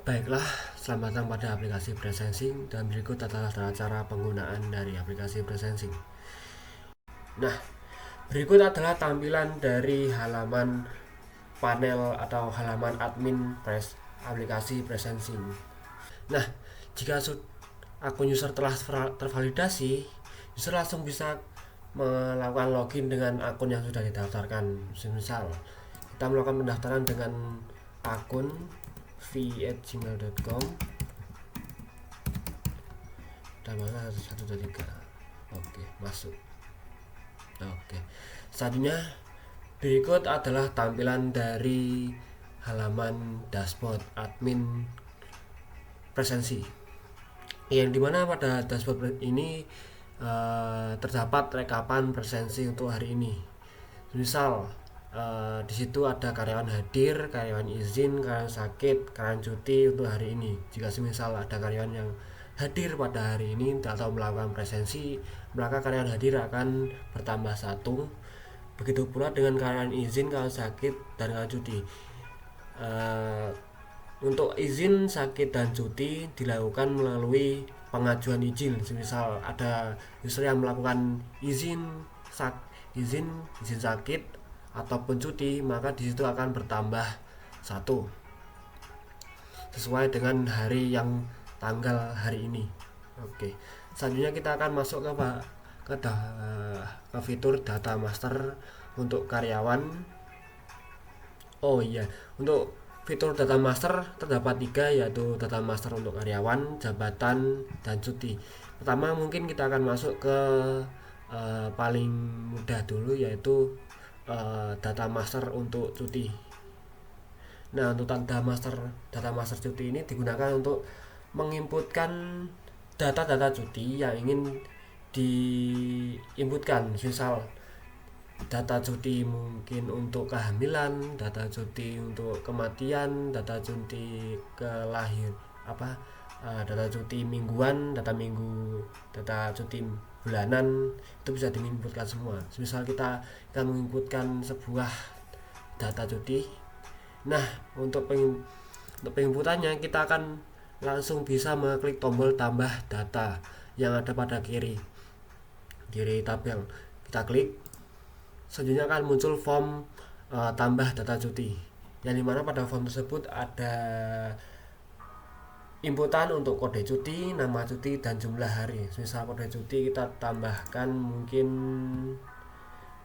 Baiklah, selamat datang pada aplikasi Presensing dan berikut adalah cara penggunaan dari aplikasi Presensing. Nah, berikut adalah tampilan dari halaman panel atau halaman admin aplikasi Presensing. Nah, jika akun user telah tervalidasi, user langsung bisa melakukan login dengan akun yang sudah didaftarkan. Misal, kita melakukan pendaftaran dengan akun v@gmail.com dan mana 123. Oke, masuk. Oke, selanjutnya berikut adalah tampilan dari halaman dashboard admin Presensi, yang dimana pada dashboard ini terdapat rekapan presensi untuk hari ini. Misal di situ ada karyawan hadir, karyawan izin, karyawan sakit, karyawan cuti untuk hari ini. Jika semisal ada karyawan yang hadir pada hari ini atau melakukan presensi, maka karyawan hadir akan bertambah 1. Begitu pula dengan karyawan izin, karyawan sakit, dan karyawan cuti. Untuk izin, sakit, dan cuti dilakukan melalui pengajuan izin. Misal ada user yang melakukan izin sakit ataupun cuti, maka disitu akan bertambah 1 sesuai dengan hari yang tanggal hari ini. Oke, selanjutnya kita akan masuk ke fitur data master untuk karyawan. Oh iya, untuk fitur data master terdapat 3, yaitu data master untuk karyawan, jabatan, dan cuti. Pertama mungkin kita akan masuk ke paling mudah dulu, yaitu data master untuk cuti. Nah, untuk data master cuti ini digunakan untuk menginputkan data-data cuti yang ingin diinputkan. Misal data cuti mungkin untuk kehamilan, data cuti untuk kematian, data cuti data cuti mingguan, data cuti bulanan, itu bisa diinputkan semua. Misal kita menginputkan sebuah data cuti. Nah, untuk penginputannya kita akan langsung bisa mengklik tombol tambah data yang ada pada kiri tabel. Kita klik. Selanjutnya akan muncul form tambah data cuti, yang dimana pada form tersebut ada inputan untuk kode cuti, nama cuti, dan jumlah hari. Misal kode cuti kita tambahkan mungkin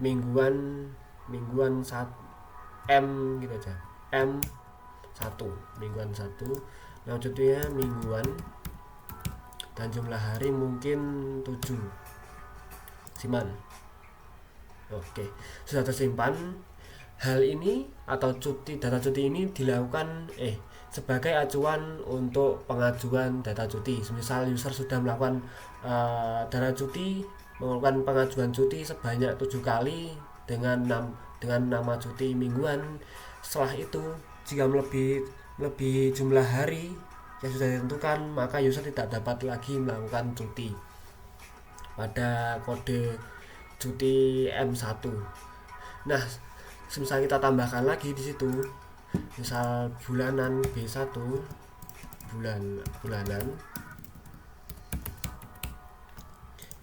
mingguan 1 M gitu aja, M1 mingguan 1, nama cutinya mingguan, dan jumlah hari mungkin 7. Siman. Oke, sudah tersimpan. Hal ini atau data cuti ini dilakukan sebagai acuan untuk pengajuan data cuti. Misal user sudah melakukan melakukan pengajuan cuti sebanyak 7 kali dengan nama cuti mingguan. Setelah itu, jika melebihi jumlah hari yang sudah ditentukan, maka user tidak dapat lagi melakukan cuti pada kode cuti M1. Nah, misal kita tambahkan lagi di situ, misal bulanan B1, bulanan,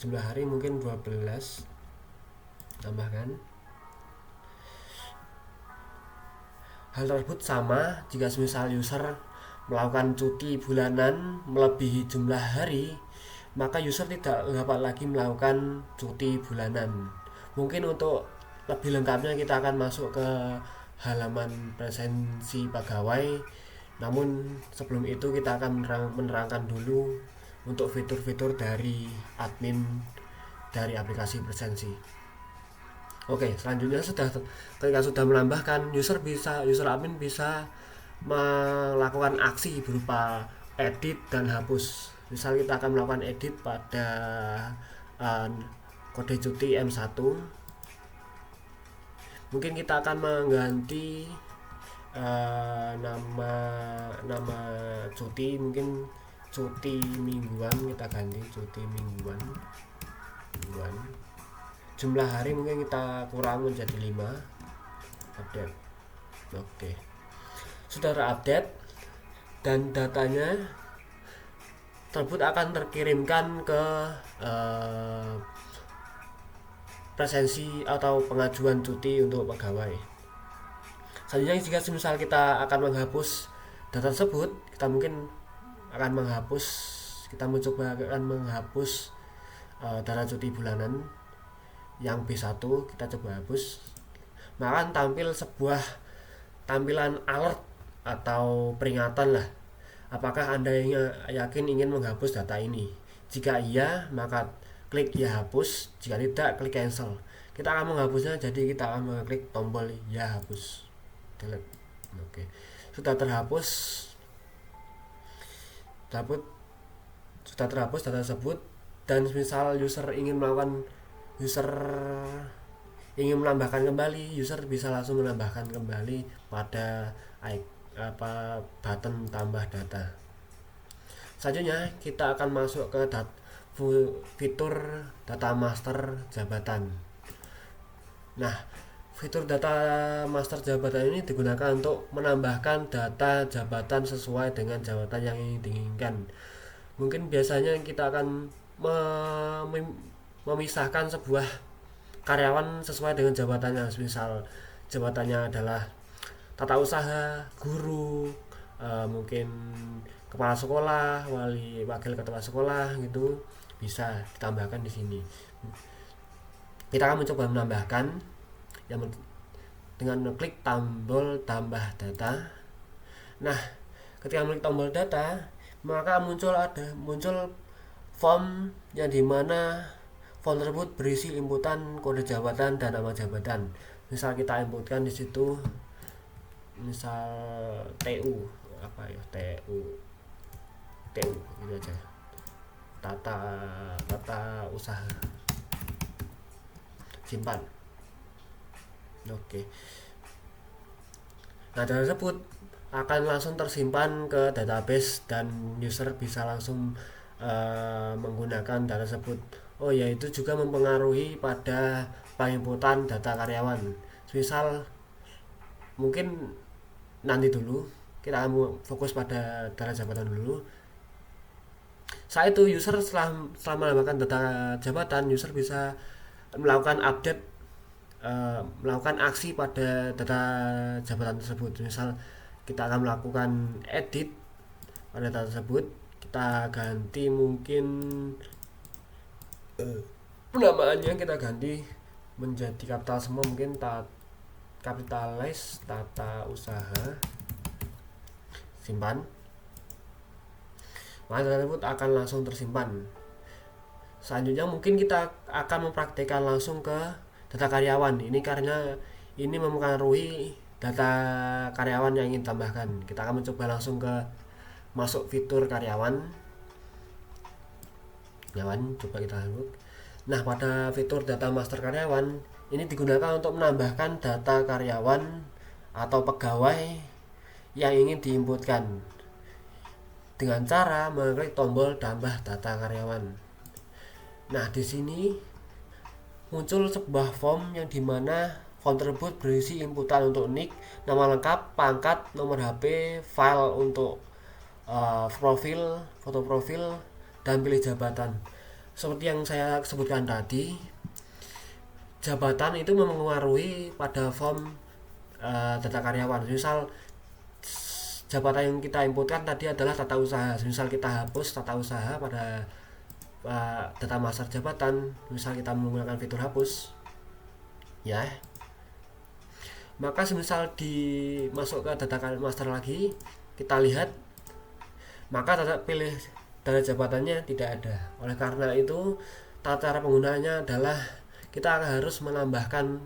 jumlah hari mungkin 12, tambahkan. Hal tersebut sama jika misal user melakukan cuti bulanan melebihi jumlah hari, maka user tidak dapat lagi melakukan cuti bulanan. Mungkin untuk lebih lengkapnya kita akan masuk ke halaman presensi pegawai. Namun sebelum itu kita akan menerangkan dulu untuk fitur-fitur dari admin dari aplikasi presensi. Oke, selanjutnya ketika sudah menambahkan, user admin bisa melakukan aksi berupa edit dan hapus. Misal kita akan melakukan edit pada kode cuti M1. Mungkin kita akan mengganti nama cuti, mungkin cuti mingguan, kita ganti cuti mingguan. Jumlah hari mungkin kita kurang menjadi 5. Update. Oke. Sudah terupdate. dan datanya tersebut akan terkirimkan ke presensi atau pengajuan cuti untuk pegawai. Selanjutnya jika misal kita akan menghapus data tersebut, kita mungkin akan menghapus, kita mencoba akan menghapus data cuti bulanan yang B1, kita coba hapus, maka akan tampil sebuah tampilan alert atau peringatan lah, apakah Anda yakin ingin menghapus data ini. Jika iya, maka klik ya hapus, jika tidak, klik cancel. Kita akan menghapusnya, jadi kita akan mengklik tombol ya hapus, delete. Oke, sudah terhapus data tersebut. Dan misal user ingin menambahkan kembali, user bisa langsung menambahkan kembali pada button tambah data. Selanjutnya kita akan masuk ke fitur data master jabatan. Nah, fitur data master jabatan ini digunakan untuk menambahkan data jabatan sesuai dengan jabatan yang ingin diinginkan. Mungkin biasanya kita akan memisahkan sebuah karyawan sesuai dengan jabatannya. Misal jabatannya adalah tata usaha, guru, mungkin kepala sekolah, wakil ketua sekolah gitu, bisa ditambahkan di sini. Kita akan mencoba menambahkan dengan mengklik tombol tambah data. Nah, ketika mengklik tombol data, maka muncul form yang dimana form tersebut berisi inputan kode jabatan dan nama jabatan. Misal kita inputkan di situ, misal TU gitu aja, tata usaha, simpan. Oke. Nah, data tersebut akan langsung tersimpan ke database dan user bisa langsung menggunakan data tersebut. Oh ya, itu juga mempengaruhi pada penginputan data karyawan. Misal mungkin nanti dulu kita akan fokus pada data jabatan dulu. Saat itu user setelah menambahkan data jabatan, user bisa melakukan update, melakukan aksi pada data jabatan tersebut. Misal kita akan melakukan edit pada data tersebut, kita ganti mungkin penamaannya, kita ganti menjadi kapital semua, mungkin kapitalis tata usaha, simpan. Maka data tersebut akan langsung tersimpan. Selanjutnya mungkin kita akan mempraktekkan langsung ke data karyawan. Ini karena ini mempengaruhi data karyawan yang ingin tambahkan. Kita akan mencoba langsung ke masuk fitur karyawan. Coba kita lihat. Nah, pada fitur data master karyawan ini digunakan untuk menambahkan data karyawan atau pegawai yang ingin diinputkan dengan cara mengklik tombol tambah data karyawan. Nah, di sini muncul sebuah form yang dimana form tersebut berisi inputan untuk nick, nama lengkap, pangkat, nomor HP, file untuk profil, foto profil, dan pilih jabatan. Seperti yang saya sebutkan tadi, jabatan itu mempengaruhi pada form data karyawan. Misal jabatan yang kita inputkan tadi adalah tata usaha. Misal kita hapus tata usaha pada data master jabatan, misal kita menggunakan fitur hapus, ya. Maka semisal masuk ke data master lagi, kita lihat, maka pilih data jabatannya tidak ada. Oleh karena itu, cara penggunaannya adalah kita harus menambahkan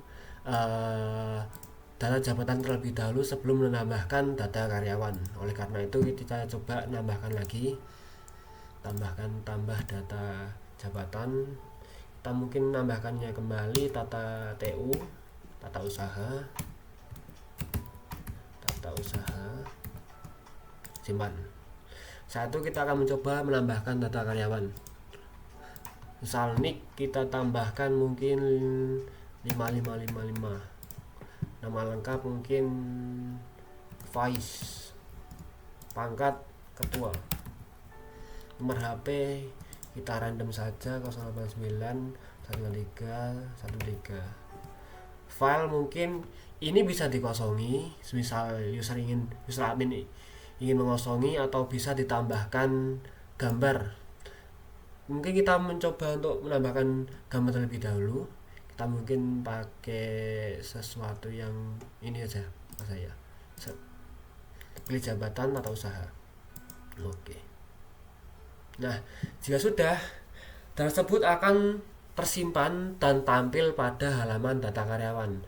data jabatan terlebih dahulu sebelum menambahkan data karyawan. Oleh karena itu kita coba nambahkan lagi, tambah data jabatan. Kita mungkin nambahkannya kembali tata TU, tata usaha, simpan. Saat itu kita akan mencoba menambahkan data karyawan. Misal nick kita tambahkan mungkin 5555, nama lengkap mungkin Faiz, pangkat ketua, nomor HP kita random saja 089 123 13. File mungkin ini bisa dikosongi, misal user admin ingin mengosongi, atau bisa ditambahkan gambar. Mungkin kita mencoba untuk menambahkan gambar terlebih dahulu. Kita mungkin pakai sesuatu yang ini aja saya. Pilih jabatan atau usaha. Oke. Nah, jika sudah, data tersebut akan tersimpan dan tampil pada halaman data karyawan.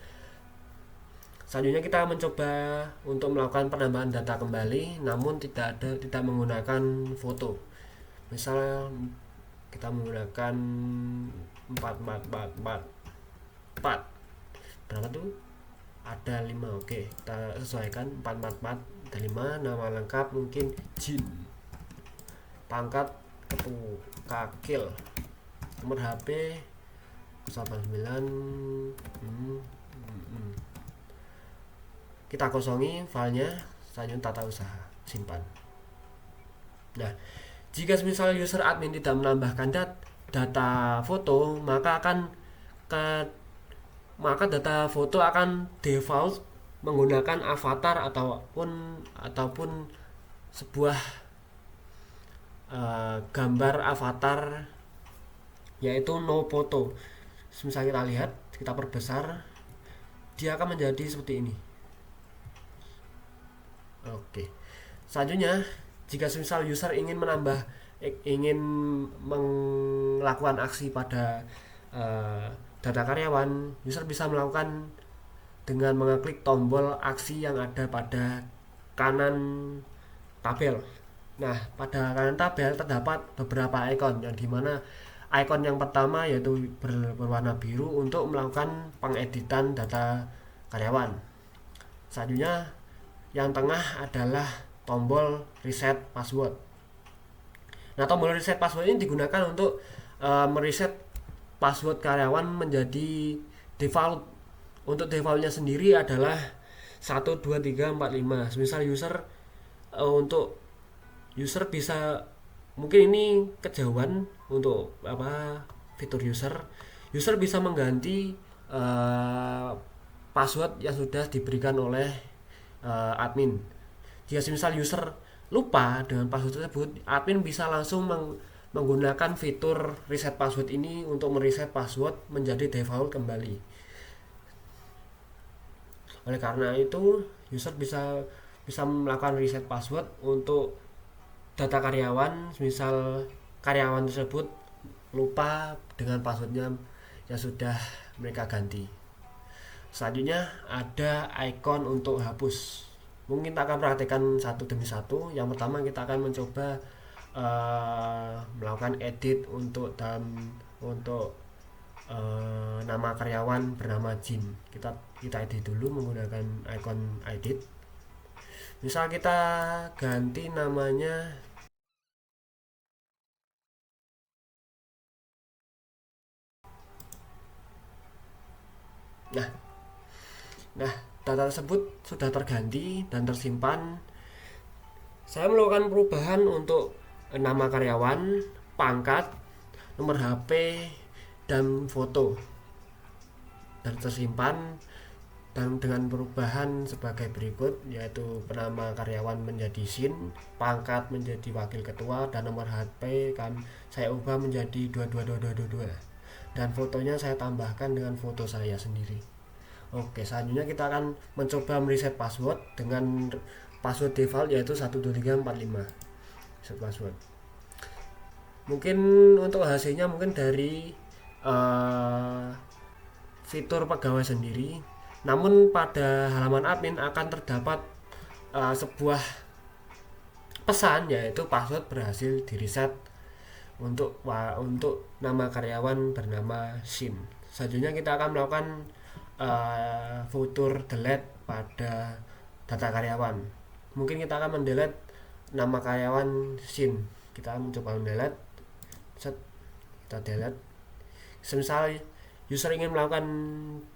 Selanjutnya kita mencoba untuk melakukan penambahan data kembali, namun tidak menggunakan foto. Misal kita menggunakan 4 berapa tuh? Ada 5. Oke, kita sesuaikan 4 ada 5. Nama lengkap mungkin Jin, pangkat kakil, nomor HP 89. Kita kosongi filenya, selanjutnya tata usaha, simpan. Nah, jika misal user admin tidak menambahkan data foto, maka data foto akan default menggunakan avatar ataupun sebuah gambar avatar, yaitu no photo. Misalnya kita lihat, kita perbesar, dia akan menjadi seperti ini. Oke. Selanjutnya, jika misal user ingin melakukan aksi pada data karyawan, user bisa melakukan dengan mengeklik tombol aksi yang ada pada kanan tabel. Nah, pada kanan tabel terdapat beberapa ikon, yang dimana ikon yang pertama yaitu berwarna biru untuk melakukan pengeditan data karyawan. Selanjutnya, yang tengah adalah tombol reset password. Nah, tombol reset password ini digunakan untuk mereset password karyawan menjadi default. Untuk defaultnya sendiri adalah 1 2 3 4 5. Misal untuk user bisa, mungkin ini kejauhan untuk fitur user bisa mengganti password yang sudah diberikan oleh admin. Jika misal user lupa dengan password tersebut, admin bisa langsung menggunakan fitur reset password ini untuk mereset password menjadi default kembali. Oleh karena itu, user bisa melakukan reset password untuk data karyawan, misal karyawan tersebut lupa dengan passwordnya yang sudah mereka ganti. Selanjutnya ada ikon untuk hapus. Mungkin kita akan perhatikan satu demi satu. Yang pertama, kita akan mencoba melakukan edit untuk nama karyawan bernama Jin. Kita edit dulu menggunakan ikon edit. Misal kita ganti namanya Nah, data tersebut sudah terganti dan tersimpan. Saya melakukan perubahan untuk nama karyawan, pangkat, nomor HP, dan foto, dan tersimpan dan dengan perubahan sebagai berikut, yaitu nama karyawan menjadi Sin, pangkat menjadi wakil ketua, dan nomor HP kan saya ubah menjadi 22222, dan fotonya saya tambahkan dengan foto saya sendiri. Oke, selanjutnya kita akan mencoba mereset password dengan password default yaitu 12345. Reset password. Mungkin untuk hasilnya mungkin dari fitur pegawai sendiri. Namun pada halaman admin akan terdapat sebuah pesan, yaitu password berhasil direset untuk nama karyawan bernama Sin. Selanjutnya kita akan melakukan fitur delete pada data karyawan. Mungkin kita akan mendelete nama karyawan Sin. Kita mencoba mendelete. Kita delete. Semisal user ingin melakukan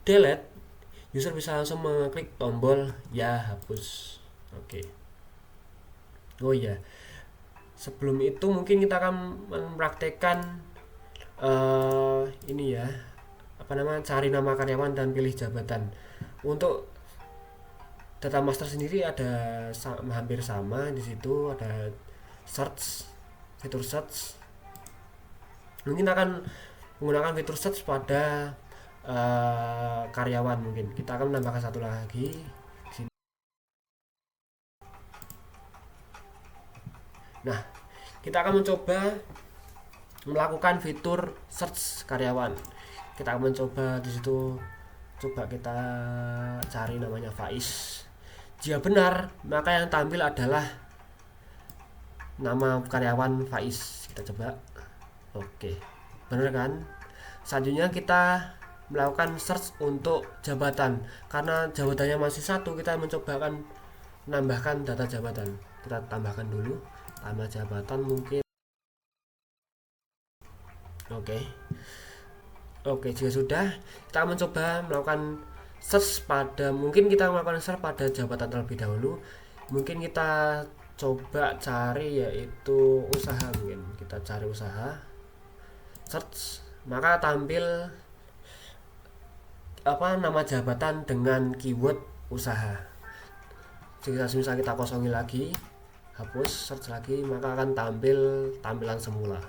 delete, user bisa langsung mengklik tombol ya hapus. Oke. Oh iya, sebelum itu mungkin kita akan mempraktekkan ini ya, apa namanya, cari nama karyawan dan pilih jabatan. Untuk data master sendiri ada hampir sama, di situ ada search, fitur search. Mungkin akan menggunakan fitur search pada karyawan. Mungkin kita akan menambahkan satu lagi di sini. Nah, kita akan mencoba melakukan fitur search karyawan. Kita akan mencoba di situ, coba kita cari namanya Faiz. Jika benar, maka yang tampil adalah nama karyawan Faiz. Kita coba. Oke, benar kan? Selanjutnya kita melakukan search untuk jabatan. Karena jabatannya masih satu, kita mencoba akan menambahkan data jabatan. Kita tambahkan dulu nama jabatan mungkin. Oke. Oke, jika sudah, kita akan mencoba melakukan search pada, mungkin kita melakukan search pada jabatan terlebih dahulu. Mungkin kita coba cari yaitu usaha. Mungkin kita cari usaha, search, maka tampil apa, nama jabatan dengan keyword usaha. Jika misal kita kosongi lagi, hapus, search lagi, maka akan tampil tampilan semula.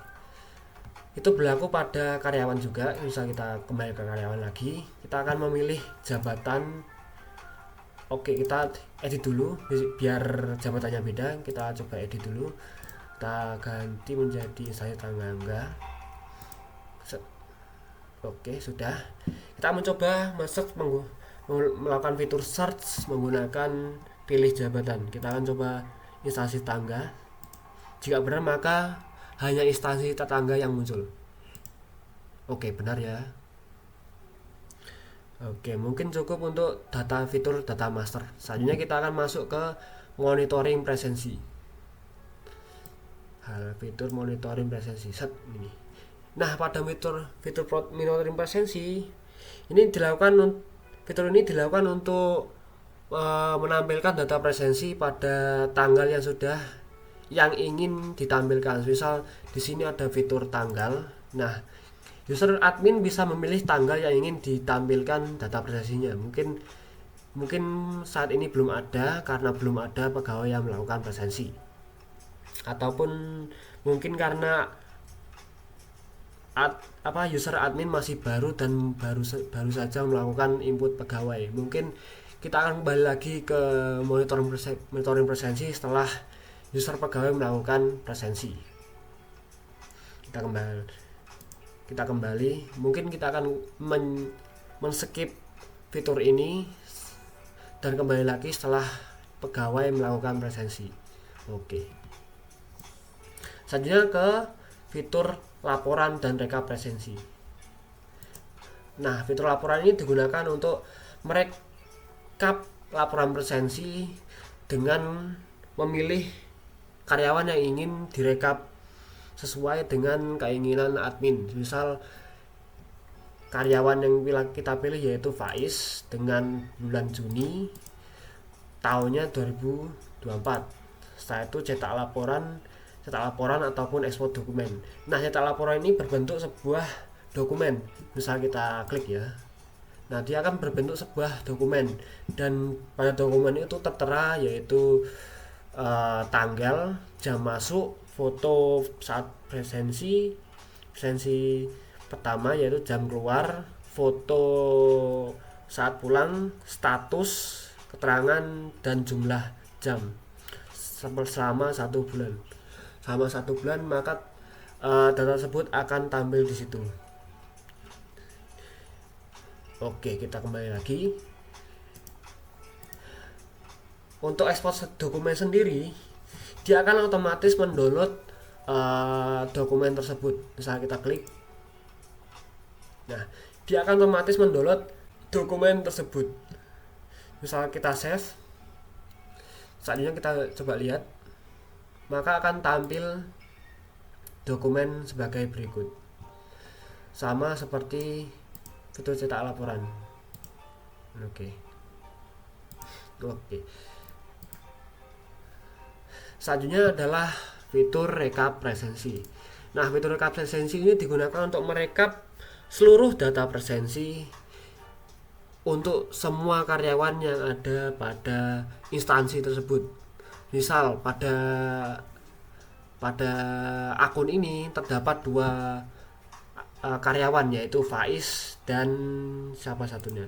Itu berlaku pada karyawan juga. Misal kita kembali ke karyawan lagi, kita akan memilih jabatan. Oke, kita edit dulu biar jabatannya beda. Kita coba edit dulu, kita ganti menjadi saya Tangga. Oke, sudah. Kita mencoba masuk melakukan fitur search menggunakan pilih jabatan. Kita akan coba instansi tangga. Jika benar, maka hanya instansi tetangga yang muncul. Oke, benar ya. Oke, mungkin cukup untuk data fitur data master. Selanjutnya kita akan masuk ke monitoring presensi. Fitur monitoring presensi. Set ini. Nah, pada fitur monitoring presensi ini dilakukan, fitur ini dilakukan untuk menampilkan data presensi pada tanggal yang ingin ditampilkan. Misal di sini ada fitur tanggal. Nah, user admin bisa memilih tanggal yang ingin ditampilkan data presensinya. Mungkin saat ini belum ada karena belum ada pegawai yang melakukan presensi. Ataupun mungkin karena user admin masih baru dan baru saja melakukan input pegawai. Mungkin kita akan kembali lagi ke monitoring presensi setelah user pegawai melakukan presensi. Kita kembali, mungkin kita akan men-skip fitur ini dan kembali lagi setelah pegawai melakukan presensi. Oke. Selanjutnya ke fitur laporan dan rekap presensi. Nah, fitur laporan ini digunakan untuk merekap laporan presensi dengan memilih karyawan yang ingin direkap sesuai dengan keinginan admin. Misal karyawan yang kita pilih yaitu Faiz dengan bulan Juni tahunnya 2024. Setelah itu cetak laporan ataupun ekspor dokumen. Nah, cetak laporan ini berbentuk sebuah dokumen. Misal kita klik ya. Nah, dia akan berbentuk sebuah dokumen dan pada dokumen itu tertera yaitu tanggal, jam masuk, foto saat presensi pertama yaitu jam keluar, foto saat pulang, status, keterangan, dan jumlah jam selama 1 bulan. Selama 1 bulan maka data tersebut akan tampil di situ. Oke, kita kembali lagi. Untuk ekspor dokumen sendiri, dia akan otomatis mendownload dokumen tersebut. Misalnya kita klik, nah dia akan otomatis mendownload dokumen tersebut. Misalnya kita save, selanjutnya kita coba lihat, maka akan tampil dokumen sebagai berikut, sama seperti fitur cetak laporan. Oke. Selanjutnya adalah fitur rekap presensi. Nah, fitur rekap presensi ini digunakan untuk merekap seluruh data presensi untuk semua karyawan yang ada pada instansi tersebut. Misal pada akun ini terdapat dua karyawan, yaitu Faiz dan siapa satunya?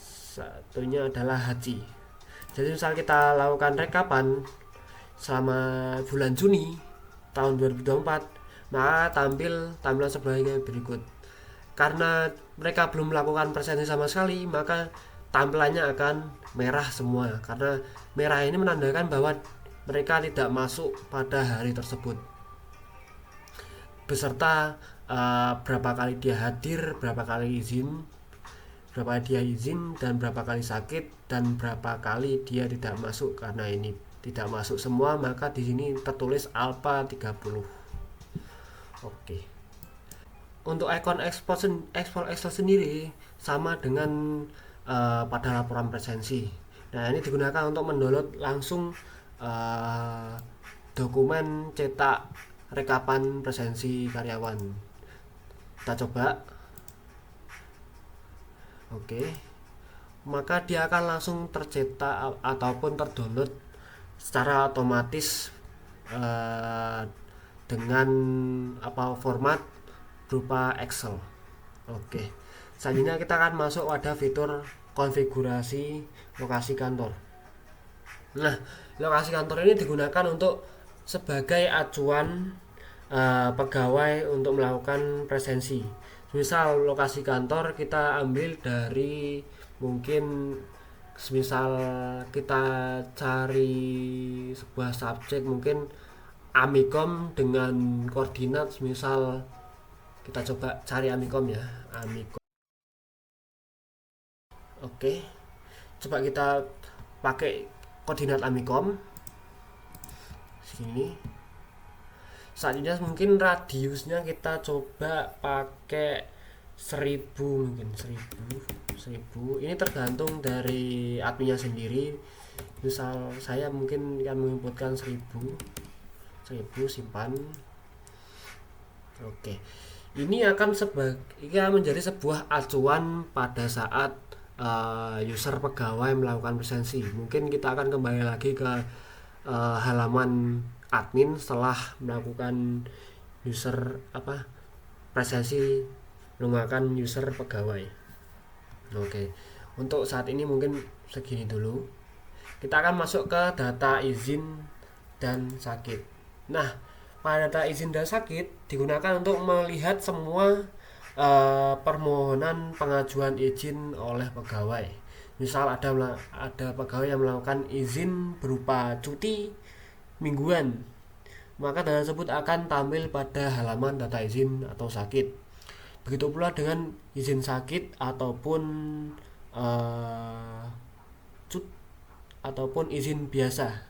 Satunya adalah Haji. Jadi misal kita lakukan rekapan selama bulan Juni tahun 2024, maka tampilan sebagai berikut. Karena mereka belum melakukan presensi sama sekali, maka tampilannya akan merah semua, karena merah ini menandakan bahwa mereka tidak masuk pada hari tersebut, beserta berapa kali dia hadir, berapa kali dia izin, dan berapa kali sakit, dan berapa kali dia tidak masuk. Karena ini tidak masuk semua, maka di sini tertulis alpha 30. Oke. Untuk icon export Excel sendiri sama dengan pada laporan presensi. Nah, ini digunakan untuk mendownload langsung dokumen cetak rekapan presensi karyawan. Kita coba. Oke. Maka dia akan langsung tercetak ataupun terdownload secara otomatis dengan format berupa Excel. Oke. Selanjutnya kita akan masuk pada fitur konfigurasi lokasi kantor. Nah, lokasi kantor ini digunakan untuk sebagai acuan pegawai untuk melakukan presensi. Misal lokasi kantor kita ambil dari, mungkin misal kita cari sebuah subjek, mungkin Amikom dengan koordinat, misal kita coba cari Amikom ya, Amikom. Oke, coba kita pakai koordinat Amikom sini. Selanjutnya mungkin radiusnya kita coba pakai 1000, mungkin 1000. Ini tergantung dari adminnya sendiri. Misal saya mungkin akan menginputkan 1000 simpan. Oke. Ini akan menjadi sebuah acuan pada saat user pegawai melakukan presensi. Mungkin kita akan kembali lagi ke halaman admin setelah melakukan presensi menggunakan user pegawai. Oke. Untuk saat ini mungkin segini dulu. Kita akan masuk ke data izin dan sakit. Nah, pada data izin dan sakit digunakan untuk melihat semua permohonan pengajuan izin oleh pegawai. Misal ada pegawai yang melakukan izin berupa cuti mingguan, maka data tersebut akan tampil pada halaman data izin atau sakit. Begitu pula dengan izin sakit ataupun izin biasa,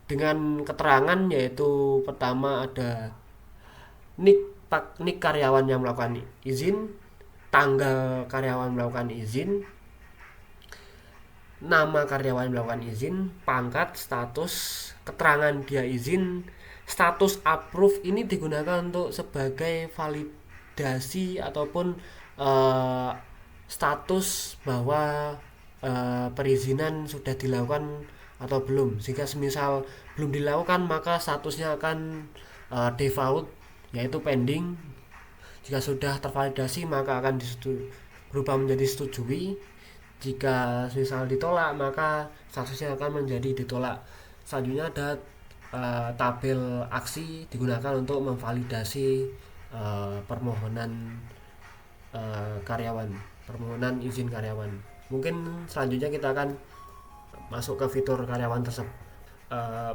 dengan keterangan, yaitu pertama ada nik karyawan yang melakukan izin, tanggal karyawan melakukan izin, nama karyawan melakukan izin, pangkat, status, keterangan dia izin, status approve. Ini digunakan untuk sebagai validasi ataupun status bahwa perizinan sudah dilakukan atau belum. Jika semisal belum dilakukan, maka statusnya akan default, yaitu pending. Jika sudah tervalidasi, maka akan berubah menjadi setujui. Jika misal ditolak, maka statusnya akan menjadi ditolak. Selanjutnya ada tabel aksi, digunakan untuk memvalidasi permohonan karyawan, permohonan izin karyawan. Mungkin selanjutnya kita akan masuk ke fitur karyawan tersebut,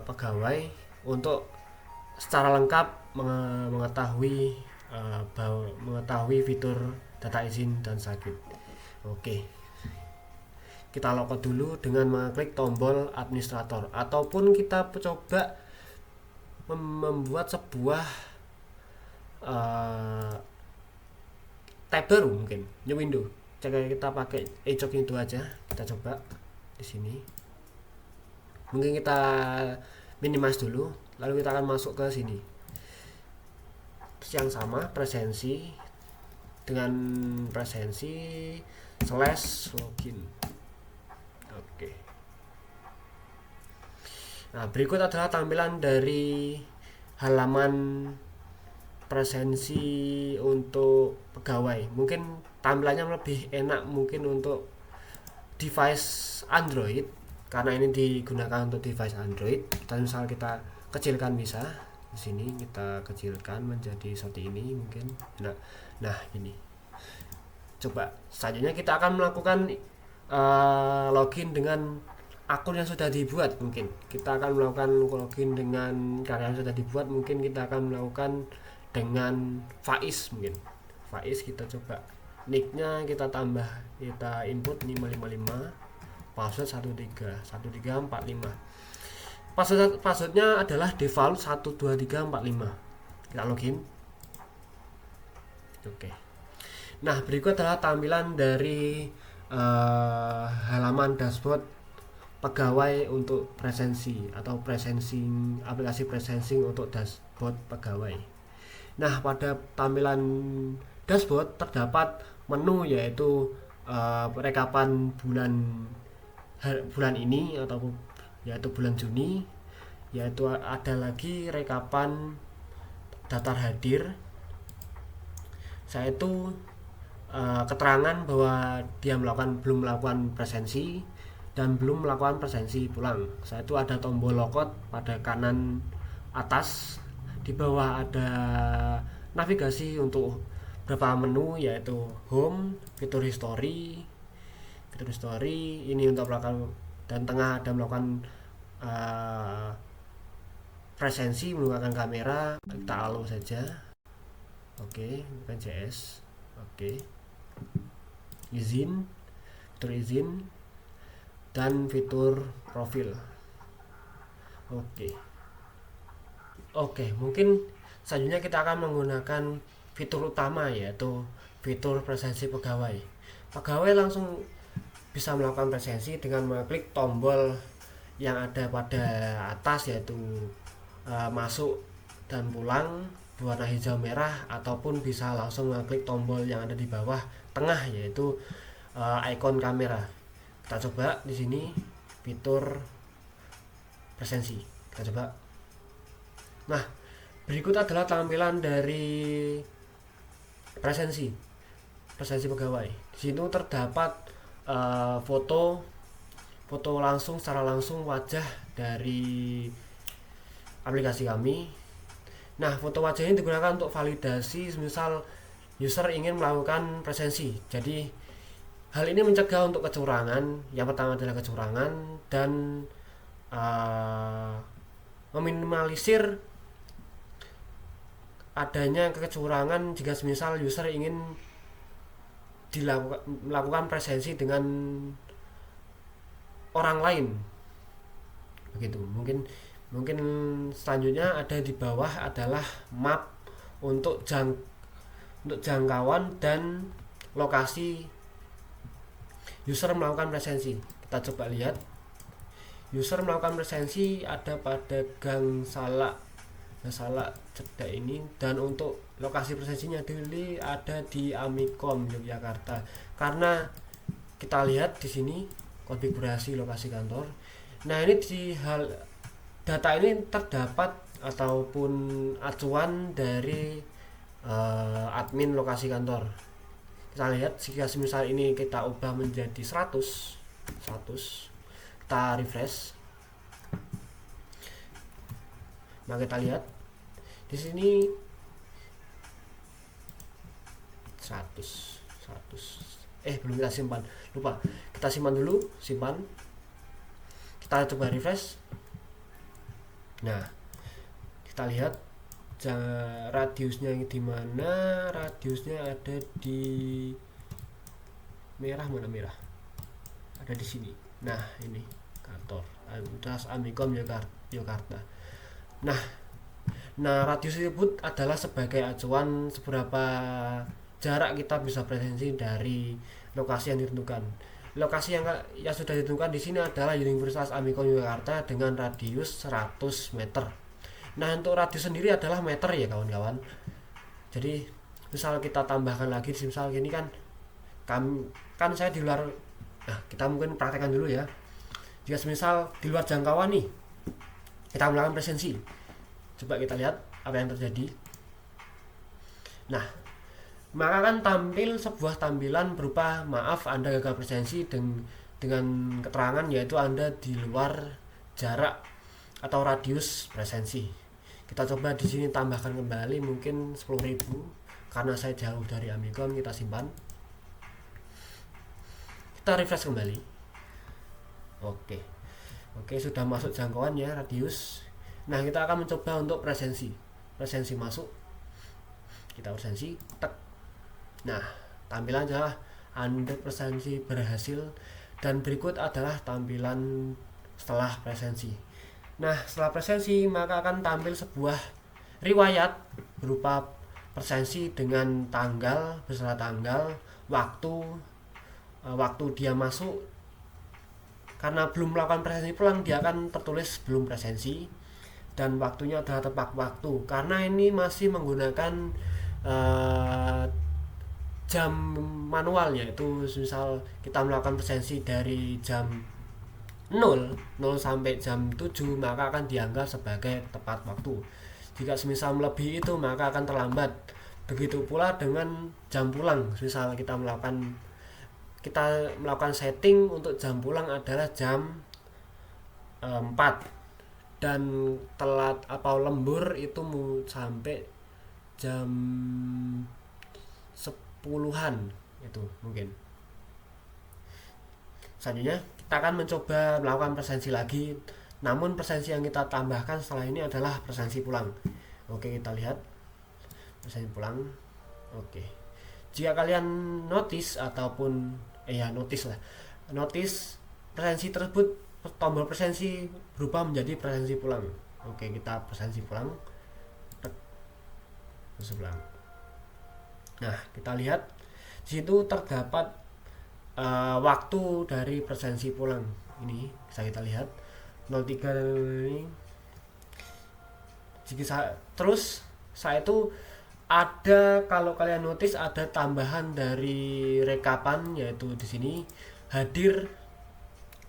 pegawai, untuk secara lengkap mengetahui fitur data izin dan sakit. Oke, kita logout dulu dengan mengklik tombol administrator, ataupun kita coba membuat sebuah tab baru, mungkin new window. Kita pakai ejok itu aja. Kita coba di sini. Mungkin kita minimize dulu, lalu kita akan masuk ke sini. Yang sama, presensi dengan presensi slash login. Oke. Nah, berikut adalah tampilan dari halaman presensi untuk pegawai. Mungkin tampilannya lebih enak mungkin untuk device Android, karena ini digunakan untuk device Android. Dan misal kita kecilkan, bisa di sini kita kecilkan menjadi seperti ini mungkin. Nah ini. Coba selanjutnya kita akan melakukan login dengan akun yang sudah dibuat. Mungkin kita akan melakukan login dengan karya yang sudah dibuat. Mungkin kita akan melakukan dengan Faiz. Mungkin Faiz, kita coba nicknya kita tambah, kita input 555, password 1345. Passwordnya adalah default 12345. Kita login. Oke. Nah, berikut adalah tampilan dari halaman dashboard pegawai untuk presensi atau presensi, aplikasi presensi untuk dashboard pegawai. Nah, pada tampilan dashboard terdapat menu, yaitu rekapan bulan ini atau yaitu bulan Juni, yaitu ada lagi rekapan daftar hadir. Saya itu keterangan bahwa dia belum melakukan presensi dan belum melakukan presensi pulang. Saya itu ada tombol logout pada kanan atas, di bawah ada navigasi untuk beberapa menu, yaitu home, fitur history ini untuk melakukan, dan tengah ada melakukan presensi menggunakan kamera. Kita allow saja. Oke, bukan JS. Oke, fitur izin dan fitur profil. Oke, mungkin selanjutnya kita akan menggunakan fitur utama, yaitu fitur presensi pegawai. Pegawai langsung bisa melakukan presensi dengan mengklik tombol yang ada pada atas, yaitu masuk dan pulang berwarna hijau merah, ataupun bisa langsung mengklik tombol yang ada di bawah tengah, yaitu ikon kamera. Kita coba di sini fitur presensi. Kita coba. Nah, berikut adalah tampilan dari presensi pegawai. Di sini terdapat foto secara langsung wajah dari aplikasi kami. Nah, foto wajah ini digunakan untuk validasi, misal user ingin melakukan presensi. Jadi hal ini mencegah untuk kecurangan. Yang pertama adalah kecurangan, dan meminimalisir adanya kecurangan jika misal user ingin melakukan presensi dengan orang lain. Begitu. Mungkin selanjutnya ada di bawah adalah map untuk jangkauan dan lokasi user melakukan presensi. Kita coba lihat. User melakukan presensi ada pada Gang Salak Cedak ini, dan untuk lokasi presensinya dulu ada di Amikom Yogyakarta. Karena kita lihat di sini konfigurasi lokasi kantor. Nah, ini data ini terdapat ataupun acuan dari admin lokasi kantor. Kita lihat, jika misal ini kita ubah menjadi 100, kita refresh. Nah, kita lihat di sini 100. Belum kita simpan, lupa. Kita simpan dulu, kita coba refresh. Nah, kita lihat radiusnya di mana. Radiusnya ada di merah. Mana merah? Ada di sini. Nah, ini kantor Amikom Yogyakarta. Nah, radius tersebut adalah sebagai acuan seberapa jarak kita bisa presensi dari lokasi yang ditentukan. Lokasi yang sudah ditentukan di sini adalah Universitas Amikom Yogyakarta dengan radius 100 meter. Nah, untuk radius sendiri adalah meter ya kawan-kawan. Jadi misal kita tambahkan lagi, misal gini kan saya di luar. Nah, kita mungkin praktekkan dulu ya. Jika misal di luar jangkauan nih, kita melakukan presensi. Coba kita lihat apa yang terjadi. Nah, maka akan tampil sebuah tampilan berupa maaf Anda gagal presensi dengan keterangan yaitu Anda di luar jarak atau radius presensi. Kita coba di sini tambahkan kembali mungkin 10.000 karena saya jauh dari Amikom. Kita simpan. Kita refresh kembali. Oke, sudah masuk jangkauannya radius. Nah, kita akan mencoba untuk presensi masuk. Kita presensi, tek. Nah, tampilan adalah Anda presensi berhasil, dan berikut adalah tampilan setelah presensi. Nah, setelah presensi maka akan tampil sebuah riwayat berupa presensi dengan tanggal, beserta tanggal, waktu dia masuk. Karena belum melakukan presensi pulang, dia akan tertulis belum presensi, dan waktunya adalah tepat waktu. Karena ini masih menggunakan jam manual, yaitu misal kita melakukan presensi dari jam 0 sampai jam 7 maka akan dianggap sebagai tepat waktu. Jika semisal melebihi itu maka akan terlambat. Begitu pula dengan jam pulang. Misal kita melakukan setting untuk jam pulang adalah jam 4, dan telat atau lembur itu sampai jam 10-an itu mungkin. Selanjutnya kita akan mencoba melakukan presensi lagi, namun presensi yang kita tambahkan setelah ini adalah presensi pulang. Oke, kita lihat presensi pulang. Oke, jika kalian notice presensi tersebut, tombol presensi berubah menjadi presensi pulang. Oke, kita presensi pulang. Nah, kita lihat di situ terdapat waktu dari presensi pulang. Ini bisa kita lihat 03 ini. Terus saya itu ada, kalau kalian notice ada tambahan dari rekapan, yaitu di sini hadir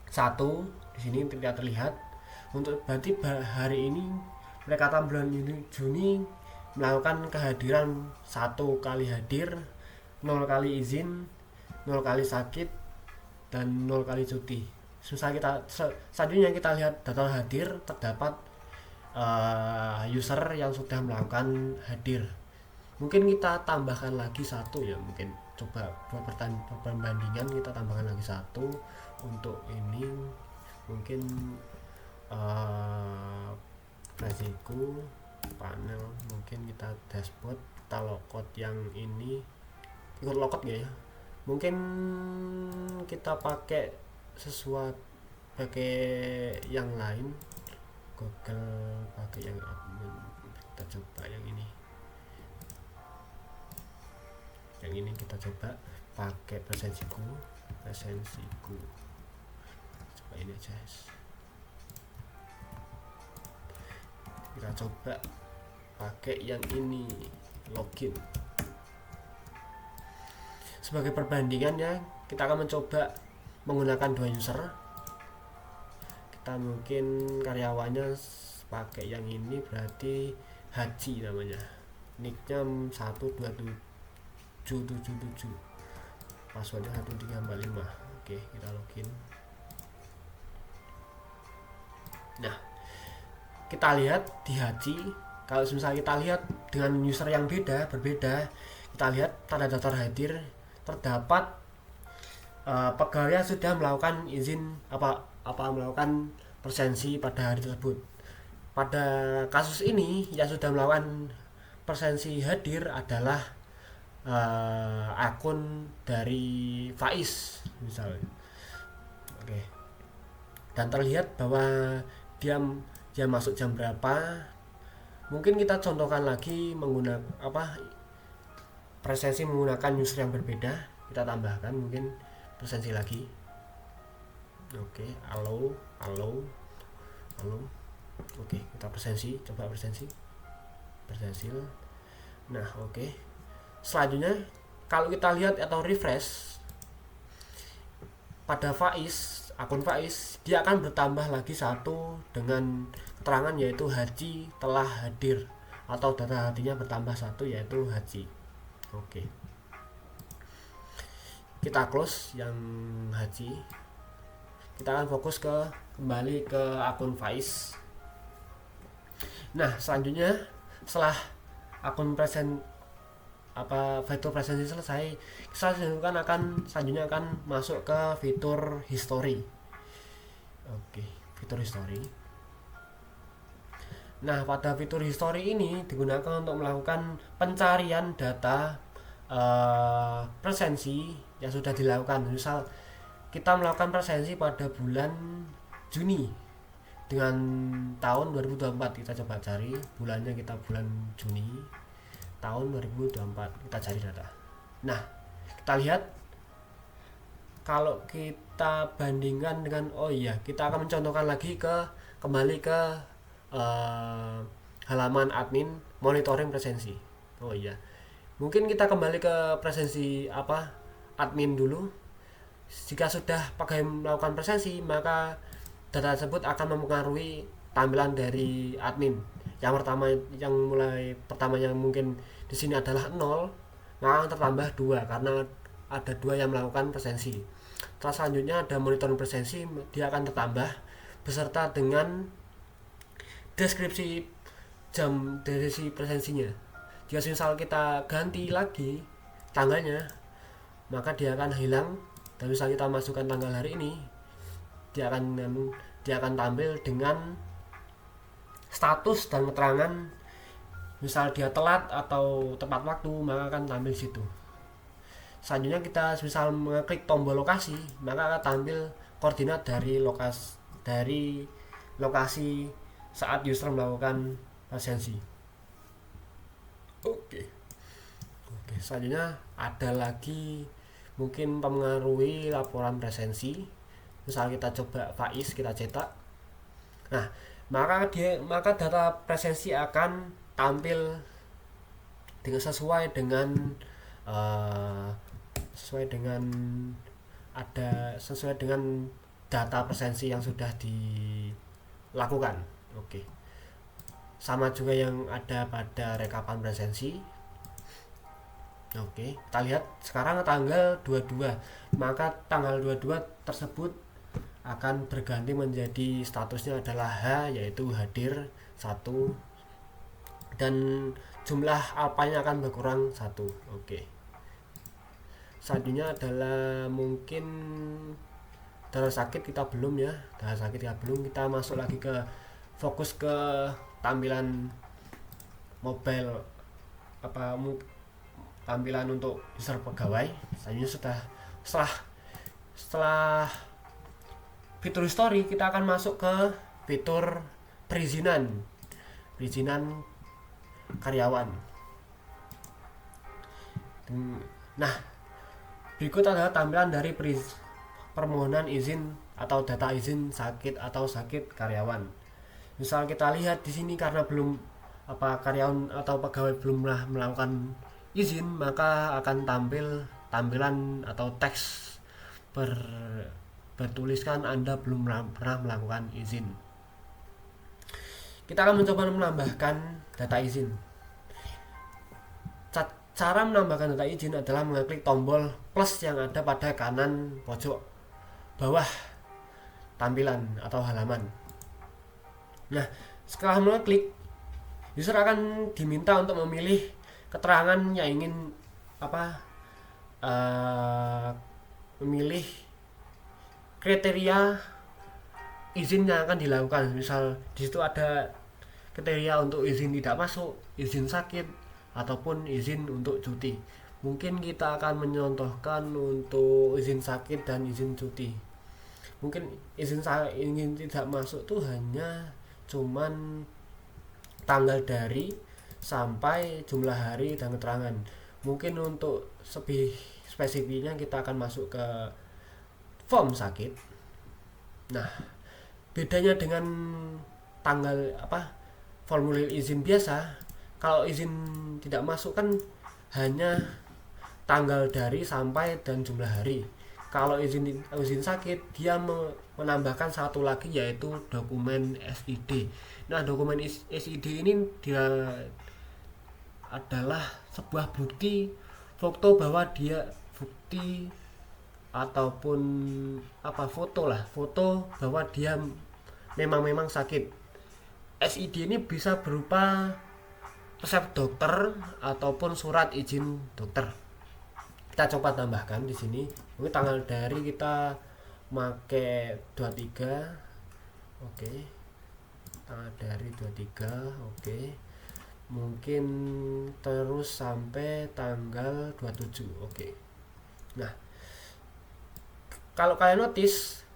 1 di sini tidak terlihat. Untuk berarti hari ini mereka bulan Juni melakukan kehadiran 1 kali hadir, 0 kali izin, 0 kali sakit, dan 0 kali cuti. Selanjutnya kita lihat data hadir, terdapat user yang sudah melakukan hadir. Mungkin kita tambahkan lagi 1 ya, mungkin coba buat perbandingan, kita tambahkan lagi 1 untuk ini. Mungkin resiko panel, mungkin kita dashboard, kita logout yang ini, ikut logout ya. Mungkin kita pakai yang lain, Google pakai yang admin. Kita coba yang ini kita coba pakai presensiku. Coba ini aja. Kita coba pakai yang ini, login. Sebagai perbandingannya kita akan mencoba menggunakan 2 user. Kita mungkin karyawannya pakai yang ini, berarti Haji namanya, nicknya 12777, passwordnya 1345. Oke, kita login. Nah, kita lihat di Haji, kalau misalnya kita lihat dengan user yang berbeda, kita lihat tanda daftar hadir, terdapat pegawai sudah melakukan izin melakukan presensi pada hari tersebut. Pada kasus ini yang sudah melakukan presensi hadir adalah akun dari Faiz misalnya. Oke. Dan terlihat bahwa dia masuk jam berapa. Mungkin kita contohkan lagi menggunakan presensi menggunakan user yang berbeda. Kita tambahkan mungkin presensi lagi. Oke, halo. Oke, kita presensi, coba presensi, berhasil. Nah, oke. Selanjutnya, kalau kita lihat atau refresh pada akun Faiz, dia akan bertambah lagi satu dengan keterangan yaitu Haji telah hadir, atau data hatinya bertambah satu yaitu Haji. Oke. Kita close yang Haji. Kita akan fokus kembali ke akun Faiz. Nah, selanjutnya setelah akun fitur presensi selesai, selanjutnya akan masuk ke fitur history. Oke, fitur history. Nah, pada fitur history ini digunakan untuk melakukan pencarian data presensi yang sudah dilakukan. Misal kita melakukan presensi pada bulan Juni dengan tahun 2024, kita coba cari bulannya, kita bulan Juni tahun 2024, kita cari data. Nah, kita lihat kalau kita bandingkan dengan kita akan mencontohkan lagi kembali ke halaman admin monitoring presensi. Mungkin kita kembali ke presensi admin dulu. Jika sudah pakai melakukan presensi, maka data tersebut akan mempengaruhi tampilan dari admin. Yang pertamanya mungkin di sini adalah 0, maka tertambah 2 karena ada 2 yang melakukan presensi. Terus selanjutnya ada monitoring presensi, dia akan tertambah beserta dengan deskripsi jam dari presensinya. Jika misal kita ganti lagi tanggalnya, maka dia akan hilang. Dan misal kita masukkan tanggal hari ini, dia akan tampil dengan status dan keterangan. Misal dia telat atau tepat waktu, maka akan tampil situ. Selanjutnya kita misal mengklik tombol lokasi, maka akan tampil koordinat dari lokasi saat user melakukan presensi. Oke, selanjutnya ada lagi mungkin mempengaruhi laporan presensi. Misal kita coba Faiz, kita cetak. Nah, maka data presensi akan tampil sesuai dengan data presensi yang sudah dilakukan. Oke. Sama juga yang ada pada rekapan presensi. Oke, kita lihat sekarang tanggal 22. Maka tanggal 22 tersebut akan berganti menjadi statusnya adalah H, yaitu hadir 1, dan jumlah alpanya akan berkurang 1. Oke. Selanjutnya adalah mungkin data sakit kita belum ya. Kita masuk lagi ke fokus ke tampilan mobile tampilan untuk user pegawai. Selanjutnya setelah fitur history, kita akan masuk ke fitur perizinan karyawan. Nah, berikut adalah tampilan dari permohonan izin atau data izin sakit atau sakit karyawan. Misal kita lihat di sini karena belum karyawan atau pegawai belum melakukan izin, maka akan tampilan atau teks bertuliskan Anda belum pernah melakukan izin. Kita akan mencoba menambahkan data izin. Cara menambahkan data izin adalah mengklik tombol plus yang ada pada kanan pojok bawah tampilan atau halaman. Nah, setelah mengklik, user akan diminta untuk memilih keterangan yang ingin memilih kriteria izin yang akan dilakukan. Misal di situ ada kriteria untuk izin tidak masuk, izin sakit, ataupun izin untuk cuti. Mungkin kita akan menyontohkan untuk izin sakit dan izin cuti. Mungkin izin tidak masuk tuh hanya cuman tanggal dari sampai jumlah hari dan keterangan. Mungkin untuk lebih spesifiknya kita akan masuk ke form sakit. Nah, bedanya dengan tanggal formulir izin biasa, kalau izin tidak masuk kan hanya tanggal dari, sampai, dan jumlah hari. Kalau izin sakit, dia menambahkan satu lagi, yaitu dokumen SID. Nah, dokumen SID ini dia adalah sebuah foto bahwa dia bukti ataupun foto bahwa dia memang sakit. SID ini bisa berupa resep dokter ataupun surat izin dokter. Kita coba tambahkan di sini. Ini tanggal dari kita make 23. Oke. Tanggal dari 23. Oke. Mungkin terus sampai tanggal 27. Oke. Nah, kalau kalian notice,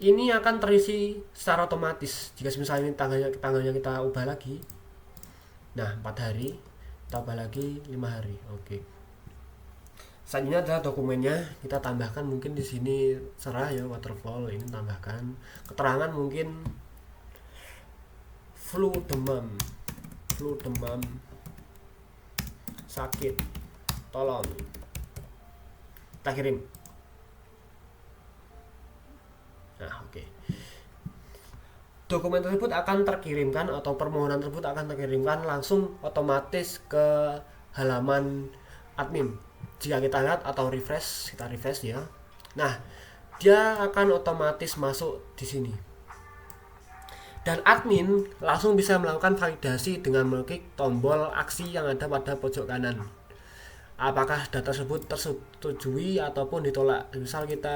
ini akan terisi secara otomatis jika misalnya ini tanggalnya kita ubah lagi. Nah, 4 hari, tambah lagi 5 hari. Oke. Selanjutnya adalah dokumennya, kita tambahkan mungkin di sini serah ya, waterfall. Ini tambahkan keterangan mungkin flu demam sakit, tolong kita kirim. Nah, oke. Dokumen tersebut akan terkirimkan atau permohonan tersebut akan terkirimkan langsung otomatis ke halaman admin. Jika kita lihat atau kita refresh ya. Nah, dia akan otomatis masuk di sini. Dan admin langsung bisa melakukan validasi dengan mengklik tombol aksi yang ada pada pojok kanan. Apakah data tersebut tersetujui ataupun ditolak. Misal kita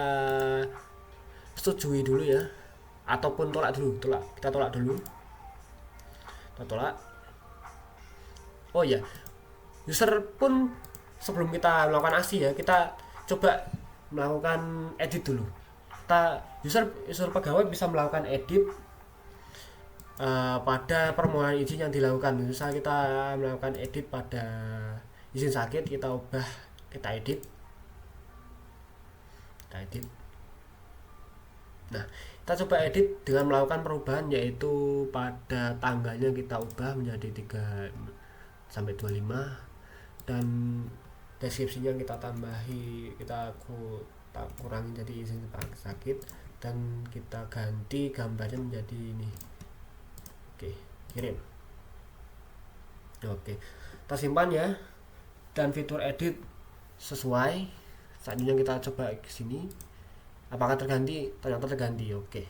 setujui dulu ya, ataupun tolak dulu. Kita tolak dulu. Kita tolak. Oh ya, user pun sebelum kita melakukan aksi ya, kita coba melakukan edit dulu. User pegawai bisa melakukan edit pada permohonan izin yang dilakukan. Misal kita melakukan edit pada izin sakit, kita ubah, kita edit. Nah, kita coba edit dengan melakukan perubahan, yaitu pada tanggalnya kita ubah menjadi 3 sampai 25, dan deskripsinya kita tambahi, kita kurangi jadi izin sakit, dan kita ganti gambarnya menjadi ini. Oke, kirim. Oke, kita simpan ya. Dan fitur edit sesuai. Selanjutnya kita coba ke sini. Apakah terganti? Ternyata terganti. Oke.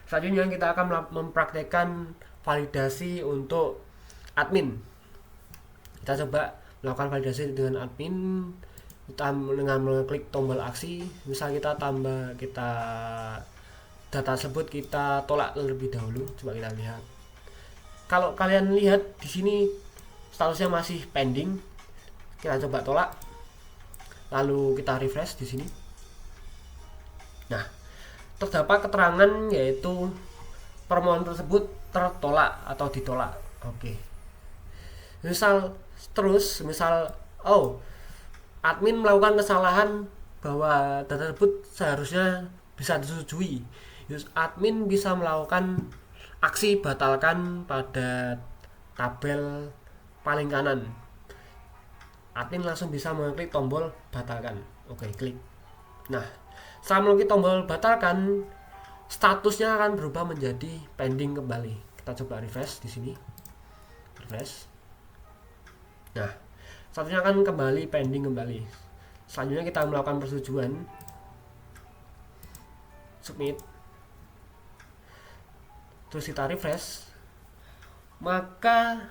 Selanjutnya kita akan mempraktekkan validasi untuk admin. Kita coba melakukan validasi dengan admin. Kita dengan mengklik tombol aksi. Misal kita data tersebut kita tolak terlebih dahulu. Coba kita lihat. Kalau kalian lihat di sini statusnya masih pending, kita coba tolak. Lalu kita refresh di sini. Nah, terdapat keterangan yaitu permohonan tersebut tertolak atau ditolak. Oke. Misal admin melakukan kesalahan bahwa data tersebut seharusnya bisa disetujui. Admin bisa melakukan aksi batalkan pada tabel paling kanan. Admin langsung bisa mengklik tombol batalkan. Oke, klik. Nah, setelah mengklik tombol batalkan, statusnya akan berubah menjadi pending kembali. Kita coba refresh di sini. Refresh. Nah, statusnya akan kembali pending kembali. Selanjutnya kita melakukan persetujuan. Submit. Terus kita refresh, maka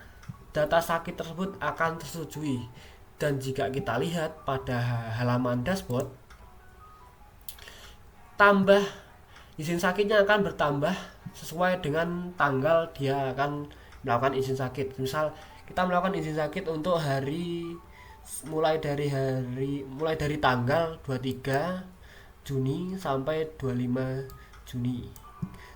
data sakit tersebut akan tersetujui. Dan jika kita lihat pada halaman dashboard, tambah izin sakitnya akan bertambah sesuai dengan tanggal dia akan melakukan izin sakit. Misal kita melakukan izin sakit untuk hari mulai dari tanggal 23 Juni sampai 25 Juni.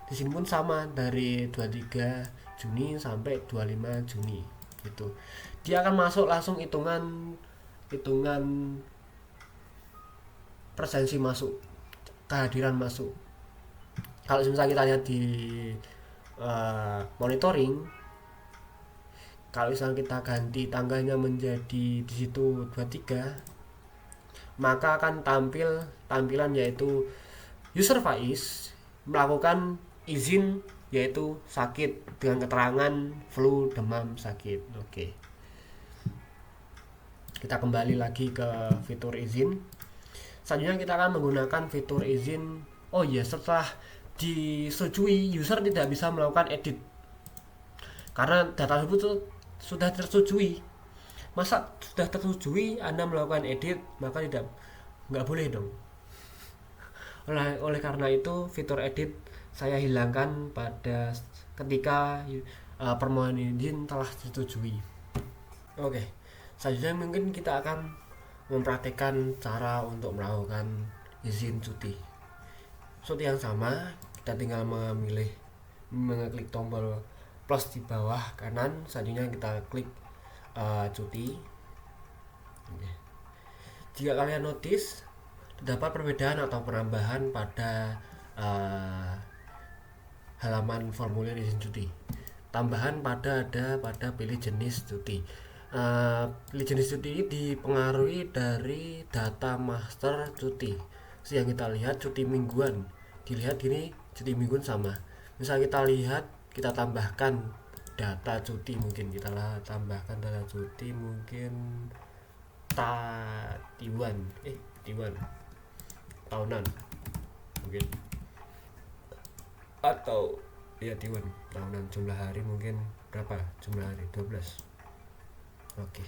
Di sini pun sama, dari 23 Juni sampai 25 Juni gitu. Dia akan masuk langsung hitungan presensi masuk, kehadiran masuk. Kalau misalnya kita lihat di monitoring, kalau misalnya kita ganti tanggalnya menjadi di situ 23, maka akan tampilan yaitu user Faiz melakukan izin yaitu sakit dengan keterangan flu demam sakit. Oke, kita kembali lagi ke fitur izin. Selanjutnya kita akan menggunakan fitur izin. Oh iya, setelah disetujui, user tidak bisa melakukan edit karena data tersebut sudah tersetujui. Masa sudah tersetujui Anda melakukan edit, maka nggak boleh dong. Oleh karena itu fitur edit saya hilangkan pada ketika permohonan izin telah disetujui. Oke, selanjutnya mungkin kita akan mempraktekkan cara untuk melakukan izin cuti. Seperti yang sama, kita tinggal mengeklik tombol plus di bawah kanan. Selanjutnya kita klik cuti. Jika kalian notice terdapat perbedaan atau penambahan pada halaman formulir izin cuti. Tambahan pada pilih jenis cuti. Pilih jenis cuti ini dipengaruhi dari data master cuti. Yang kita lihat cuti mingguan, dilihat gini cuti mingguan sama. Misal kita lihat, kita tambahkan data cuti, mungkin kita tambahkan data cuti mungkin Tiwan tahunan mungkin, atau ya Tiwan tahunan, jumlah hari mungkin berapa, jumlah hari 12. Oke,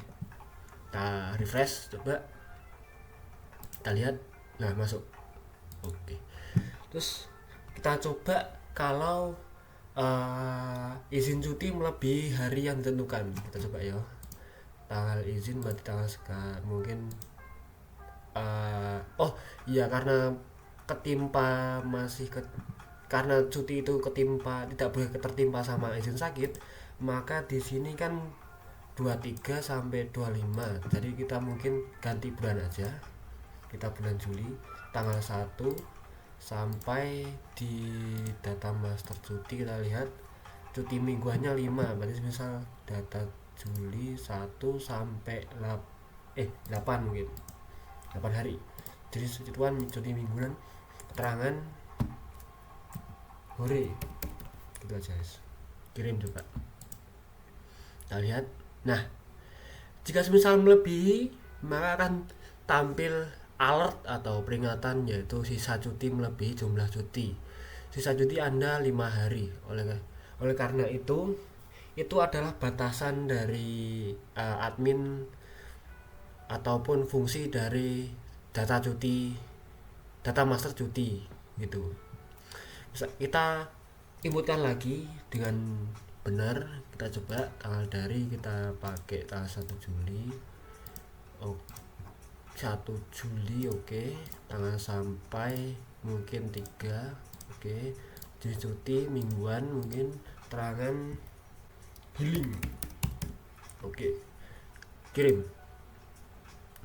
kita refresh, coba kita lihat, nah masuk. Oke, terus kita coba kalau izin cuti melebihi hari yang ditentukan, kita coba ya. Tanggal izin berarti tanggal sekarang mungkin oh iya, karena ketimpa karena cuti itu ketimpa, tidak boleh tertimpa sama izin sakit, maka di sini kan 23 sampai 25. Jadi kita mungkin ganti bulan aja. Kita bulan Juli tanggal 1 sampai di data master cuti kita lihat cuti mingguannya 5. Berarti misal data Juli 1 sampai 8 mungkin 8 hari. Jadi cuti mingguan, keterangan hore gitu aja guys. Kirim coba, kita lihat. Nah, jika semisal melebihi, maka akan tampil alert atau peringatan yaitu sisa cuti melebihi jumlah cuti. Sisa cuti Anda 5 hari. Oleh karena itu adalah batasan dari admin ataupun fungsi dari data master cuti gitu. Bisa kita inputkan lagi dengan benar. Kita coba tanggal dari, kita pakai tanggal 1 Juli. 1 Juli oke. Tanggal sampai mungkin 3 oke. Jadi cuti mingguan mungkin terangan healing. Oke, kirim.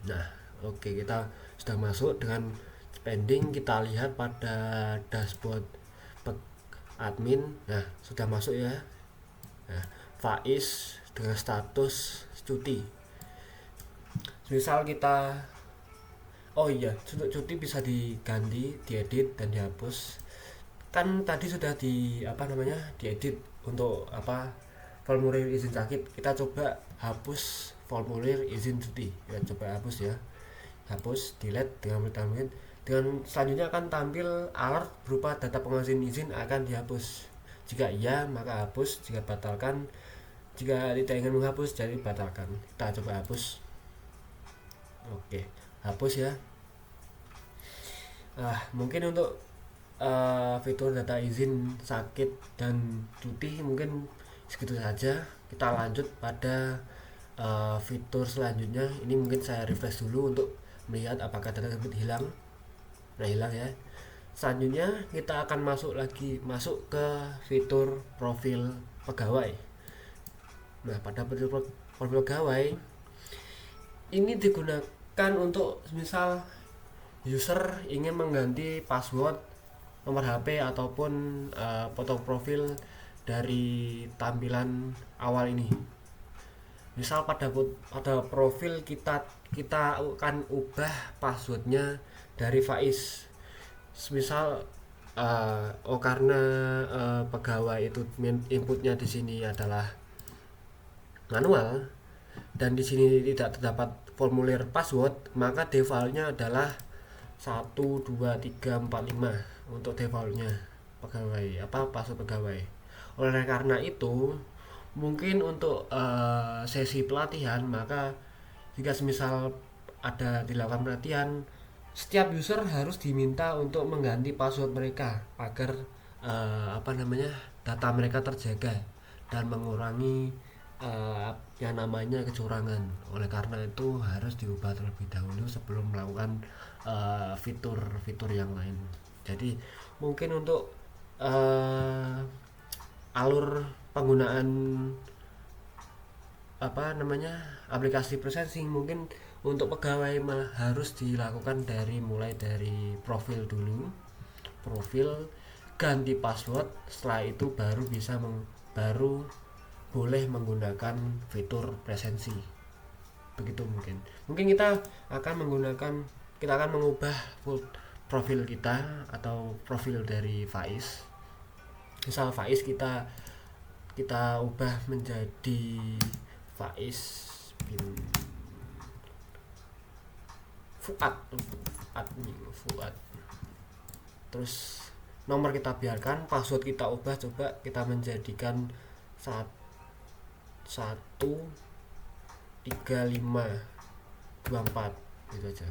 Nah, oke, kita sudah masuk dengan spending. Kita lihat pada dashboard admin. Nah, sudah masuk ya. Nah, Faiz dengan status cuti. Misal kita, oh iya, cuti bisa diganti, diedit dan dihapus. Kan tadi sudah diedit untuk formulir izin sakit. Kita coba hapus formulir izin cuti ya, coba hapus ya, hapus, delete dengan selanjutnya akan tampil alert berupa data pengajuan izin akan dihapus. Jika iya maka hapus, jika tidak ingin menghapus jadi batalkan. Kita coba hapus. Oke, hapus ya. Mungkin untuk fitur data izin sakit dan cuti mungkin segitu saja. Kita lanjut pada fitur selanjutnya. Ini mungkin saya refresh dulu untuk melihat apakah data tersebut hilang. Nah, hilang ya. Selanjutnya kita akan masuk ke fitur profil pegawai. Nah, pada fitur profil pegawai ini digunakan untuk misal user ingin mengganti password nomor HP ataupun foto profil dari tampilan awal ini. Misal pada profil kita akan ubah passwordnya dari Faiz. Misal karena pegawai itu inputnya di sini adalah manual dan di sini tidak terdapat formulir password, maka defaultnya adalah 12345 untuk defaultnya pegawai password pegawai. Oleh karena itu mungkin untuk sesi pelatihan, maka jika semisal ada dilakukan pelatihan, setiap user harus diminta untuk mengganti password mereka agar data mereka terjaga dan mengurangi yang namanya kecurangan. Oleh karena itu harus diubah terlebih dahulu sebelum melakukan fitur-fitur yang lain. Jadi mungkin untuk alur penggunaan aplikasi processing, mungkin untuk pegawai harus dilakukan mulai dari profil dulu, ganti password, setelah itu baru boleh menggunakan fitur presensi. Begitu mungkin kita akan mengubah full profil kita atau profil dari Faiz. Misal Faiz kita ubah menjadi Faiz bin Fuad. Terus nomor kita biarkan, password kita ubah, coba kita menjadikan 13524 gitu aja,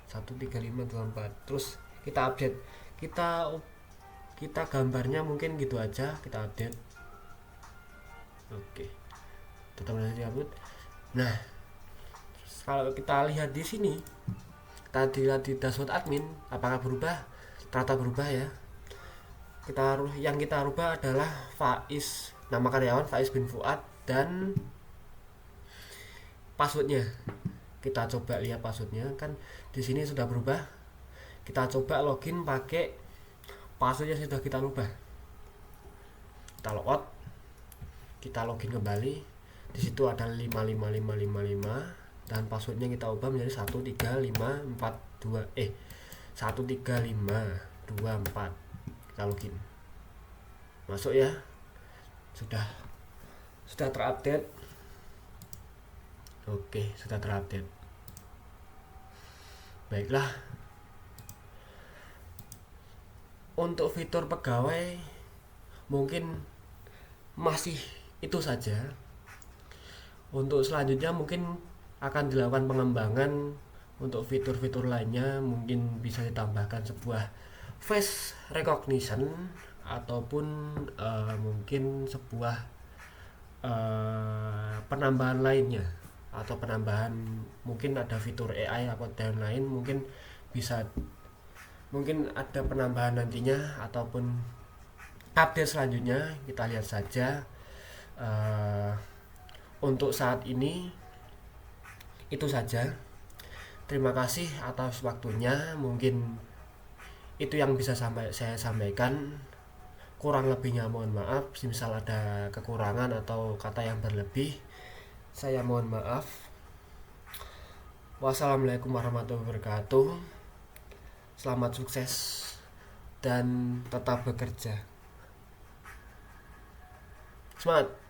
13524. Terus kita update, kita gambarnya mungkin gitu aja, kita update. Oke, tetap di upload. Nah, kalau kita lihat di sini, tadi di dashboard admin, apakah berubah? Ternyata berubah ya. Yang kita rubah adalah Faiz, nama karyawan Faiz bin Fuad, dan passwordnya. Kita coba lihat passwordnya, kan di sini sudah berubah. Kita coba login pakai passwordnya sudah kita rubah. Kita logout, kita login kembali. Di situ ada 55555 dan passwordnya kita ubah menjadi 13524. Kita login, masuk ya, sudah terupdate. Oke, sudah terupdate. Baiklah, untuk fitur pegawai mungkin masih itu saja. Untuk selanjutnya mungkin akan dilakukan pengembangan untuk fitur-fitur lainnya. Mungkin bisa ditambahkan sebuah face recognition ataupun mungkin sebuah penambahan lainnya, atau penambahan mungkin ada fitur AI atau dan lain, mungkin ada penambahan nantinya ataupun update selanjutnya. Kita lihat saja. Untuk saat ini itu saja. Terima kasih atas waktunya. Mungkin itu yang bisa saya sampaikan. Kurang lebihnya mohon maaf. Misal ada kekurangan atau kata yang berlebih, saya mohon maaf. Wassalamualaikum warahmatullahi wabarakatuh. Selamat sukses dan tetap bekerja. Semangat.